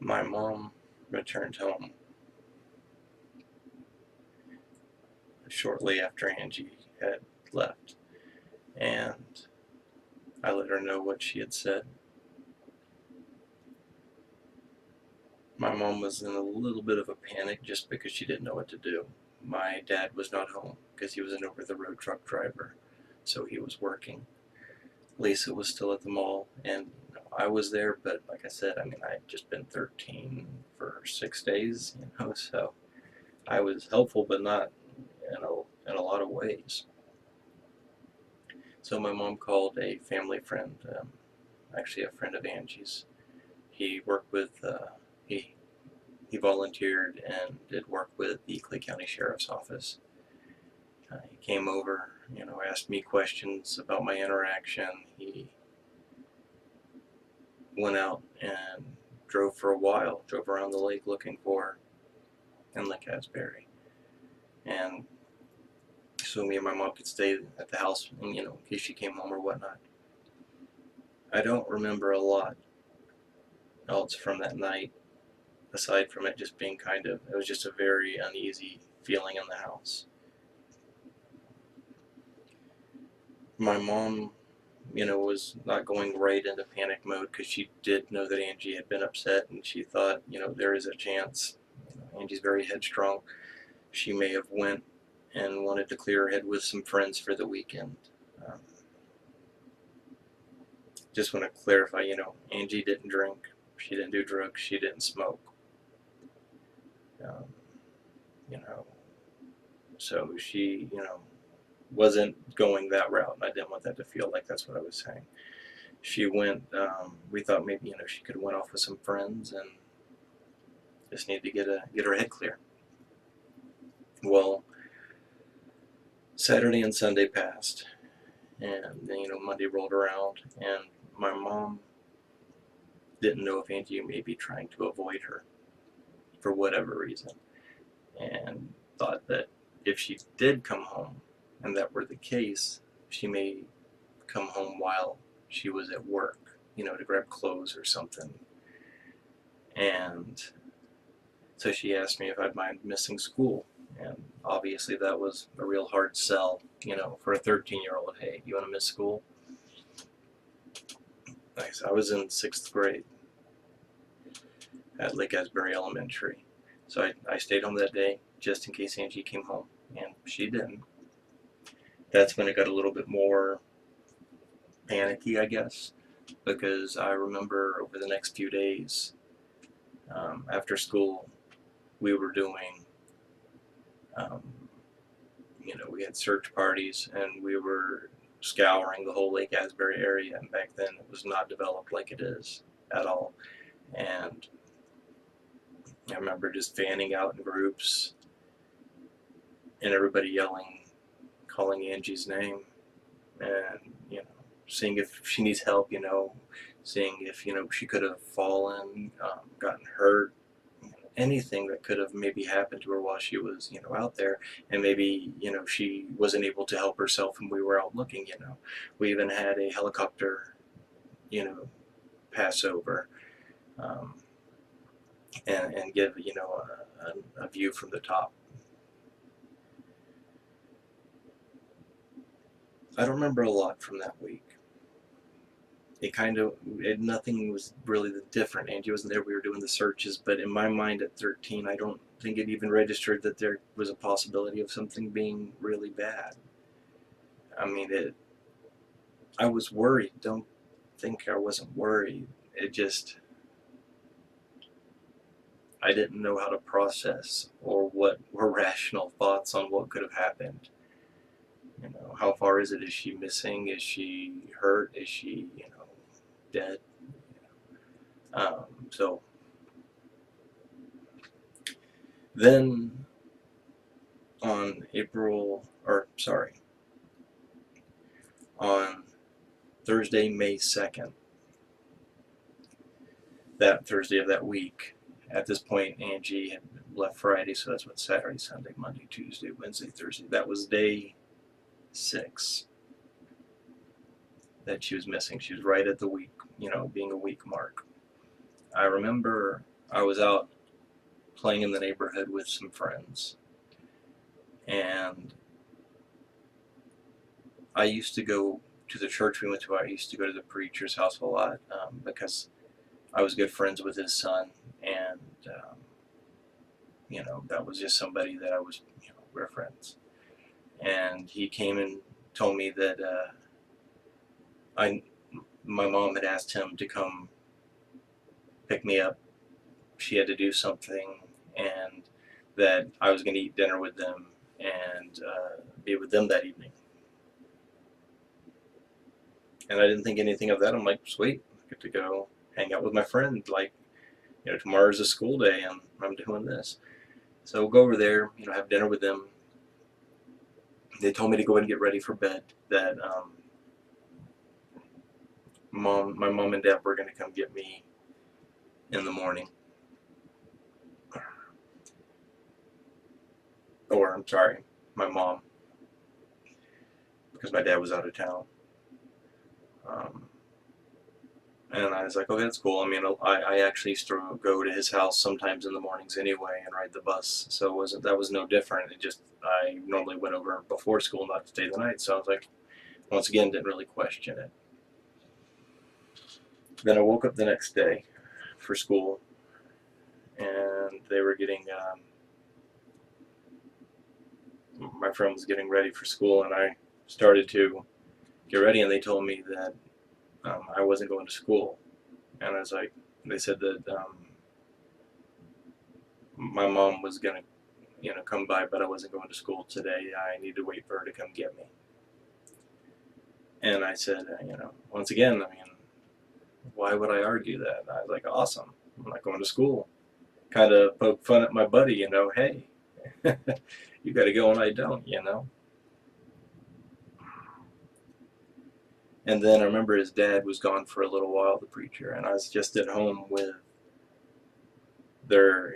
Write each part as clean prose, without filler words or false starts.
My mom returned home shortly after Angie had left, and I let her know what she had said. My mom was in a little bit of a panic just because she didn't know what to do. My dad was not home because he was an over-the-road truck driver, so he was working. Lisa was still at the mall, and I was there, but like I said, I mean, I'd just been 13 for 6 days, so I was helpful, but not in a lot of ways. So my mom called a family friend, actually a friend of Angie's. He worked with, he he volunteered and did work with the Clay County Sheriff's Office. He came over, asked me questions about my interaction. He went out and drove for a while, drove around the lake looking for her in Lake Asbury. And so me and my mom could stay at the house, in case she came home or whatnot. I don't remember a lot else from that night, aside from it just being it was just a very uneasy feeling in the house. My mom, was not going right into panic mode because she did know that Angie had been upset, and she thought, there is a chance. Angie's very headstrong. She may have went and wanted to clear her head with some friends for the weekend. Um, just want to clarify, Angie didn't drink, she didn't do drugs, she didn't smoke. Um, you know, so she, wasn't going that route, and I didn't want that to feel like that's what I was saying. She went, we thought maybe, she could have went off with some friends and just needed to get her head clear. Well, Saturday and Sunday passed, and then, Monday rolled around, and my mom didn't know if Angie may be trying to avoid her for whatever reason, and thought that if she did come home, and that were the case, she may come home while she was at work, to grab clothes or something. And so she asked me if I'd mind missing school. And obviously that was a real hard sell, for a 13-year-old. Hey, do you want to miss school? Nice. I was in 6th grade at Lake Asbury Elementary. So I stayed home that day just in case Angie came home, and she didn't. That's when it got a little bit more panicky, I guess, because I remember over the next few days, after school, we were doing, um, we had search parties, and we were scouring the whole Lake Asbury area, and back then it was not developed like it is at all. And I remember just fanning out in groups and everybody yelling, calling Angie's name, and, seeing if she needs help, seeing if, she could have fallen, gotten hurt, anything that could have maybe happened to her while she was, out there, and maybe, she wasn't able to help herself and we were out looking, We even had a helicopter, pass over, um, and give, a view from the top. I don't remember a lot from that week. Nothing was really different. Angie wasn't there, we were doing the searches, but in my mind at 13, I don't think it even registered that there was a possibility of something being really bad. I mean, I was worried. Don't think I wasn't worried. I didn't know how to process or what were rational thoughts on what could have happened. How far is it? Is she missing? Is she hurt? Is she, dead? So then on on Thursday, May 2nd, that Thursday of that week, at this point, Angie had left Friday, so that's what Saturday, Sunday, Monday, Tuesday, Wednesday, Thursday. That was day 6 that she was missing. She was right at the week, being a week mark. I remember I was out playing in the neighborhood with some friends, and I used to go to the church we went to. I used to go to the preacher's house a lot because I was good friends with his son, and that was just somebody that I was, we're friends. And he came and told me that I, my mom had asked him to come pick me up. She had to do something, and that I was going to eat dinner with them and be with them that evening. And I didn't think anything of that. I'm like, sweet, I get to go hang out with my friend. Like, tomorrow's a school day, and I'm doing this. So we'll go over there, have dinner with them. They told me to go ahead and get ready for bed. That my mom and dad were going to come get me in the morning. Or, I'm sorry, my mom, because my dad was out of town. And I was like, okay, that's cool. I mean, I actually used to go to his house sometimes in the mornings anyway and ride the bus, so that was no different. It just, I normally went over before school not to stay the night, so I was like, once again, didn't really question it. Then I woke up the next day for school, and they were getting, my friend was getting ready for school, and I started to get ready, and they told me that I wasn't going to school. And I was like, they said that my mom was going to, come by, but I wasn't going to school today. I need to wait for her to come get me. And I said, once again, I mean, why would I argue that? And I was like, awesome, I'm not going to school. Kind of poke fun at my buddy, hey, you got to go and I don't, And then I remember his dad was gone for a little while, the preacher, and I was just at home with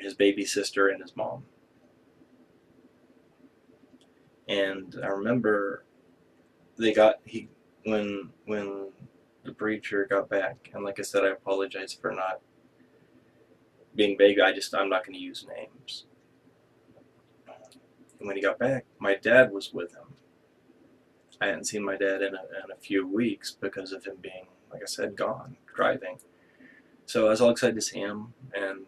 his baby sister and his mom. And I remember when the preacher got back, and like I said, I apologize for not being vague. I'm not going to use names. And when he got back, my dad was with him. I hadn't seen my dad in a few weeks because of him being, like I said, gone, driving. So I was all excited to see him, and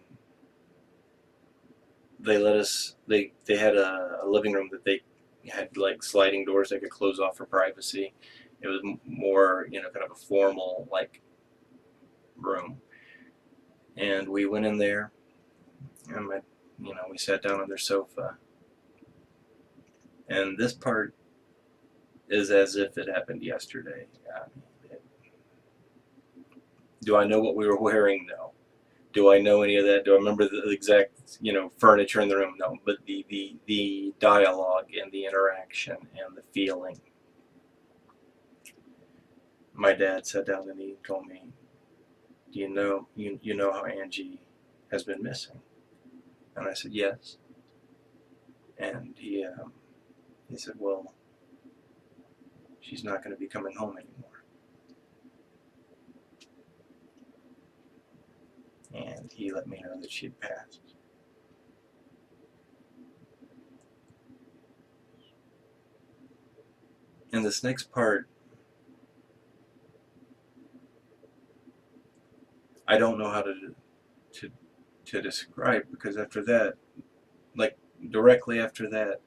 they had a living room that they had like sliding doors they could close off for privacy. It was more, kind of a formal like room. And we went in there, and we sat down on their sofa. And this part is as if it happened yesterday. Do I know what we were wearing? No. Do I know any of that? Do I remember the exact, furniture in the room? No. But the dialogue and the interaction and the feeling. My dad sat down and he told me, "Do you know how Angei has been missing?" And I said, "Yes." And he said, "Well, she's not going to be coming home anymore." And he let me know that she'd passed. And this next part, I don't know how to describe, because after that, like directly after that,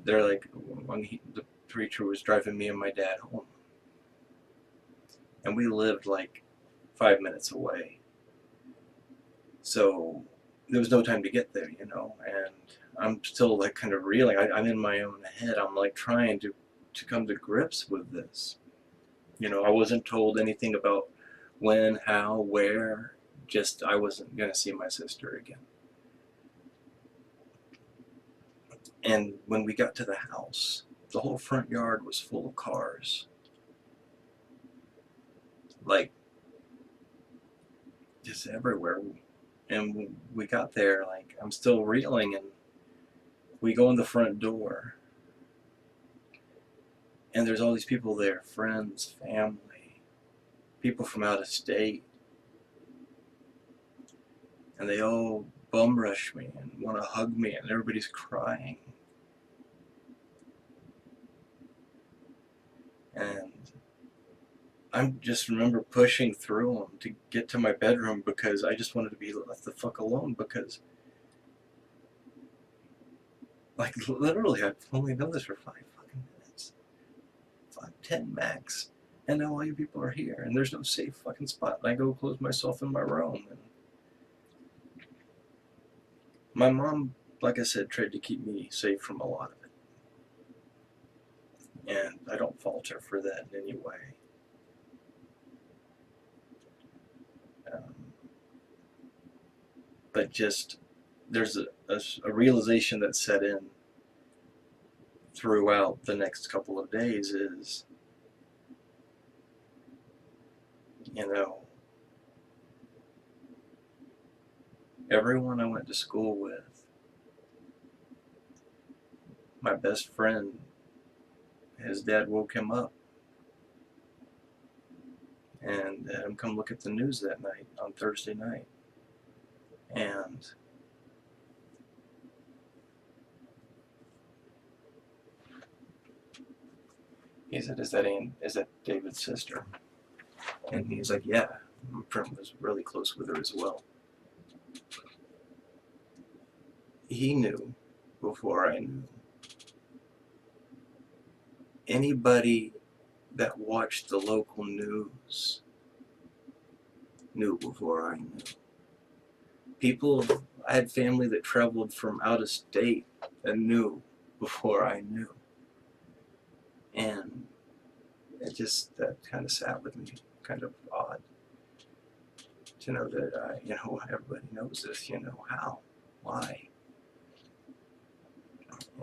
they're like, the preacher was driving me and my dad home, and we lived like 5 minutes away, so there was no time to get there, and I'm still like kind of reeling. I'm in my own head. I'm like trying to come to grips with this. I wasn't told anything about when, how, where. Just I wasn't going to see my sister again. And when we got to the house, the whole front yard was full of cars. Like, just everywhere. And when we got there, like, I'm still reeling, and we go in the front door, and there's all these people there, friends, family, people from out of state. and they all bum rush me and want to hug me, and everybody's crying. And I just remember pushing through them to get to my bedroom because I just wanted to be left the fuck alone, because, like, literally, I've only done this for 5 fucking minutes. 5, 10 max. And now all you people are here, and there's no safe fucking spot. And I go close myself in my room. And my mom, like I said, tried to keep me safe from a lot of it. And I don't fault her for that in any way. Um, but just, there's a realization that set in throughout the next couple of days is, you know, everyone I went to school with, my best friend, his dad woke him up and had him come look at the news that night, on Thursday night. And he said, is that David's sister? And he's like, yeah. My friend was really close with her as well. He knew before I knew. Anybody that watched the local news knew before I knew. People, I had family that traveled from out of state and knew before I knew. And it just, that kind of sat with me, kind of odd to know that, everybody knows this, how, why.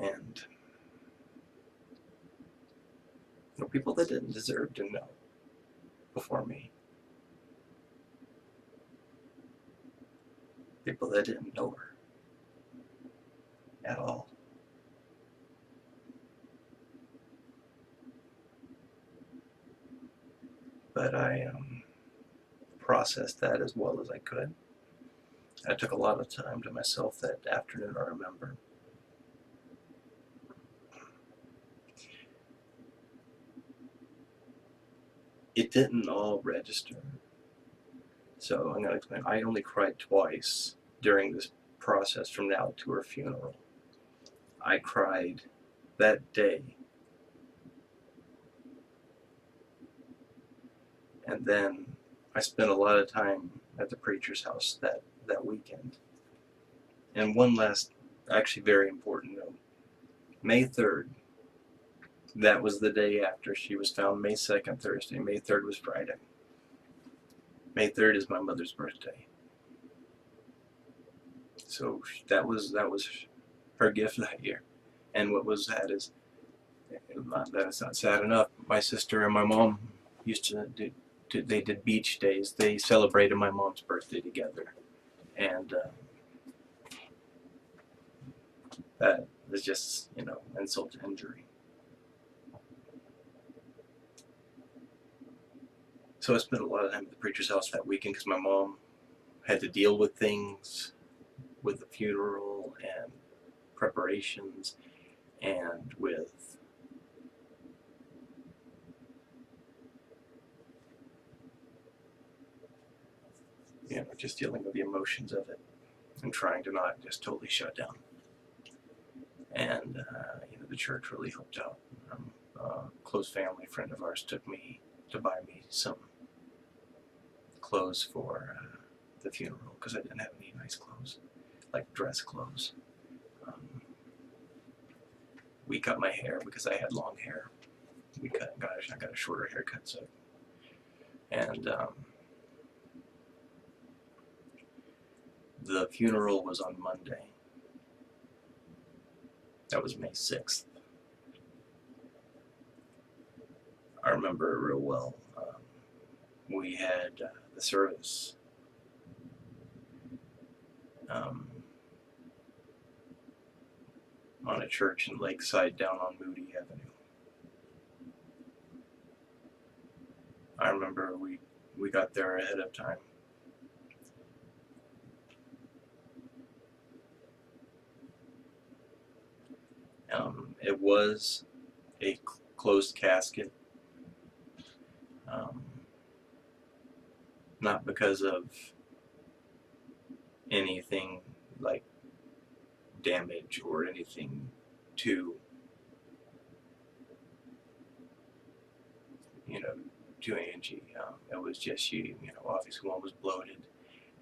And people that didn't deserve to know before me. People that didn't know her at all. But I processed that as well as I could. I took a lot of time to myself that afternoon, I remember. It didn't all register. So I'm going to explain. I only cried twice during this process from now to her funeral. I cried that day. And then I spent a lot of time at the preacher's house that weekend. And one last, actually very important note. May 3rd, that was the day after she was found. May 2nd, Thursday. May 3rd was Friday. May 3rd is my mother's birthday. So that was her gift that year. And what was sad is, that it's not sad enough, my sister and my mom used to do, they did beach days. They celebrated my mom's birthday together. And that was just, insult to injury. So I spent a lot of time at the preacher's house that weekend because my mom had to deal with things, with the funeral and preparations, and with just dealing with the emotions of it and trying to not just totally shut down. And the church really helped out. A close family friend of ours took me to buy me some clothes for the funeral because I didn't have any nice clothes, like dress clothes. We cut my hair because I had long hair. I got a shorter haircut, so. And the funeral was on Monday. That was May 6th. I remember it real well. We had the service on a church in Lakeside down on Moody Avenue. I remember we got there ahead of time. It was a closed casket, um, not because of anything like damage or anything to, you know, to Angei. It was just she, obviously one was bloated,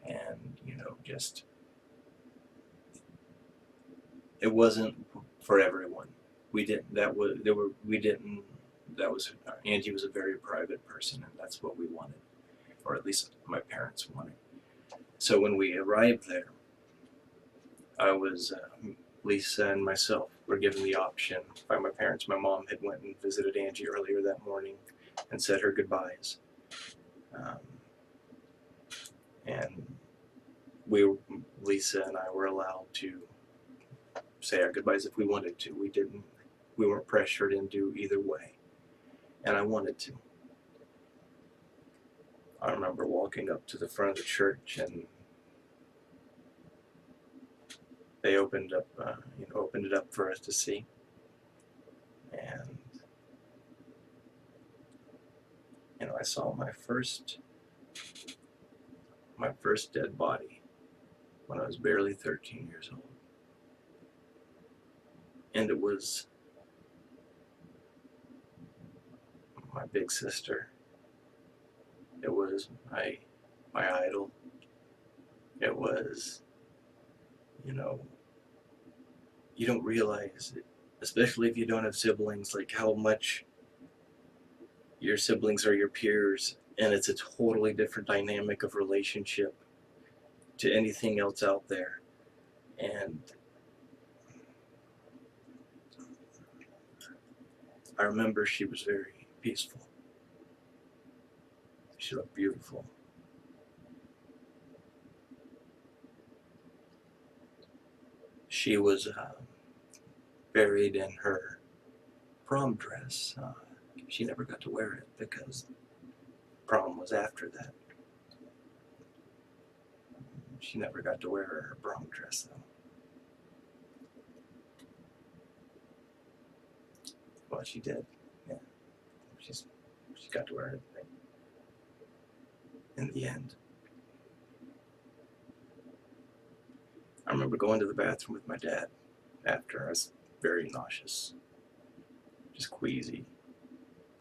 and just it wasn't for everyone. We didn't. That was there were. We didn't. That was Angei was a very private person, and that's what we wanted, or at least my parents wanted. So when we arrived there, I was Lisa and myself were given the option by my parents. My mom had went and visited Angei earlier that morning and said her goodbyes, um, and Lisa and I were allowed to say our goodbyes if we wanted to. We didn't. We weren't pressured into either way, and I wanted to. I remember walking up to the front of the church, and they opened it up for us to see, and I saw my first dead body when I was barely 13 years old, and it was my big sister. It was my idol. It was, you don't realize it, especially if you don't have siblings, like how much your siblings are your peers, and it's a totally different dynamic of relationship to anything else out there. And I remember she was very peaceful. She looked beautiful. She was buried in her prom dress. She never got to wear it because prom was after that. She never got to wear her prom dress, though. Well, she did. Yeah, she got to wear it in the end. I remember going to the bathroom with my dad after. I was very nauseous, just queasy,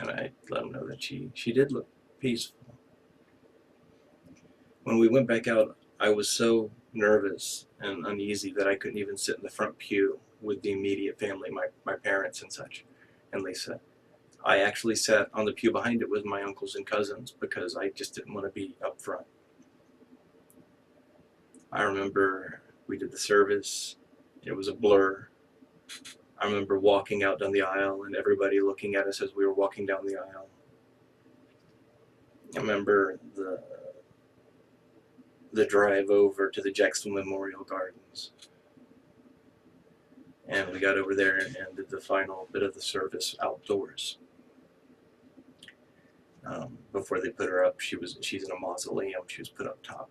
and I let him know that she did look peaceful. When we went back out, I was so nervous and uneasy that I couldn't even sit in the front pew with the immediate family, my parents and such, and Lisa. I actually sat on the pew behind it with my uncles and cousins because I just didn't want to be up front. I remember we did the service. It was a blur. I remember walking out down the aisle and everybody looking at us as we were walking down the aisle. I remember the drive over to the Jackson Memorial Gardens. And we got over there and did the final bit of the service outdoors. Before they put her up, she's in a mausoleum. She was put up top.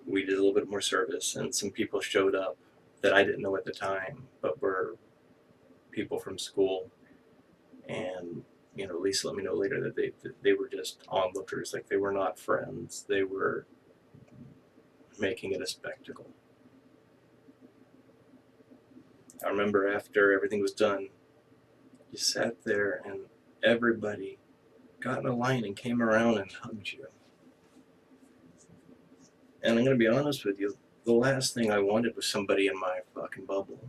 We did a little bit more service, and some people showed up that I didn't know at the time, but were people from school. And Lisa let me know later that they were just onlookers, like they were not friends. They were making it a spectacle. I remember after everything was done, you sat there and everybody got in a line and came around and hugged you. And I'm going to be honest with you, the last thing I wanted was somebody in my fucking bubble.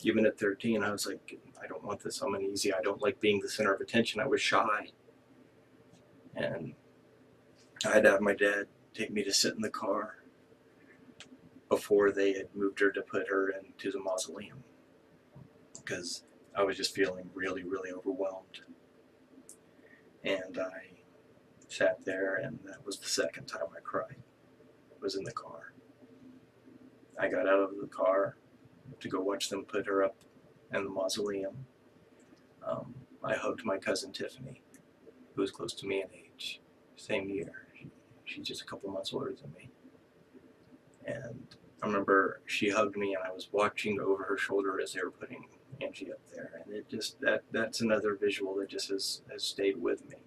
Even at 13, I was like, I don't want this. I'm uneasy. I don't like being the center of attention. I was shy. And I had to have my dad take me to sit in the car before they had moved her to put her into the mausoleum, because I was just feeling really, really overwhelmed. And I sat there, and that was the second time I cried. It was in the car. I got out of the car to go watch them put her up in the mausoleum. I hugged my cousin Tiffany, who was close to me in age, same year. She's just a couple months older than me. And I remember she hugged me, and I was watching over her shoulder as they were putting Angie up there, and it just that's another visual that just has stayed with me.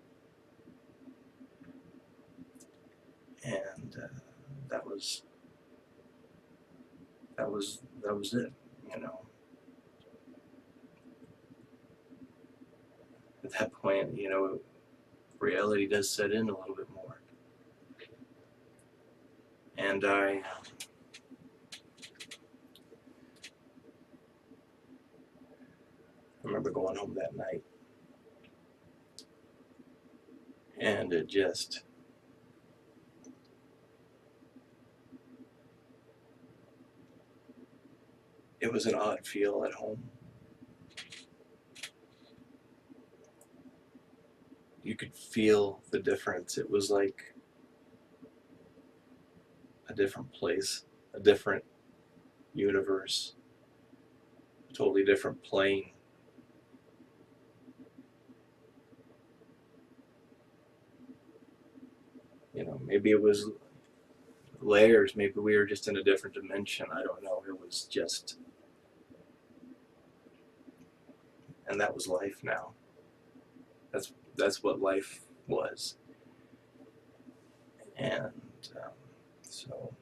And that was that was it. You know, at that point, you know, reality does set in a little bit more. And I remember going home that night, and it was an odd feel at home. You could feel the difference. It was like a different place, a different universe, a totally different plane. You know, maybe it was layers, maybe we were just in a different dimension. I don't know. It was just, and that was life now. That's what life was. And so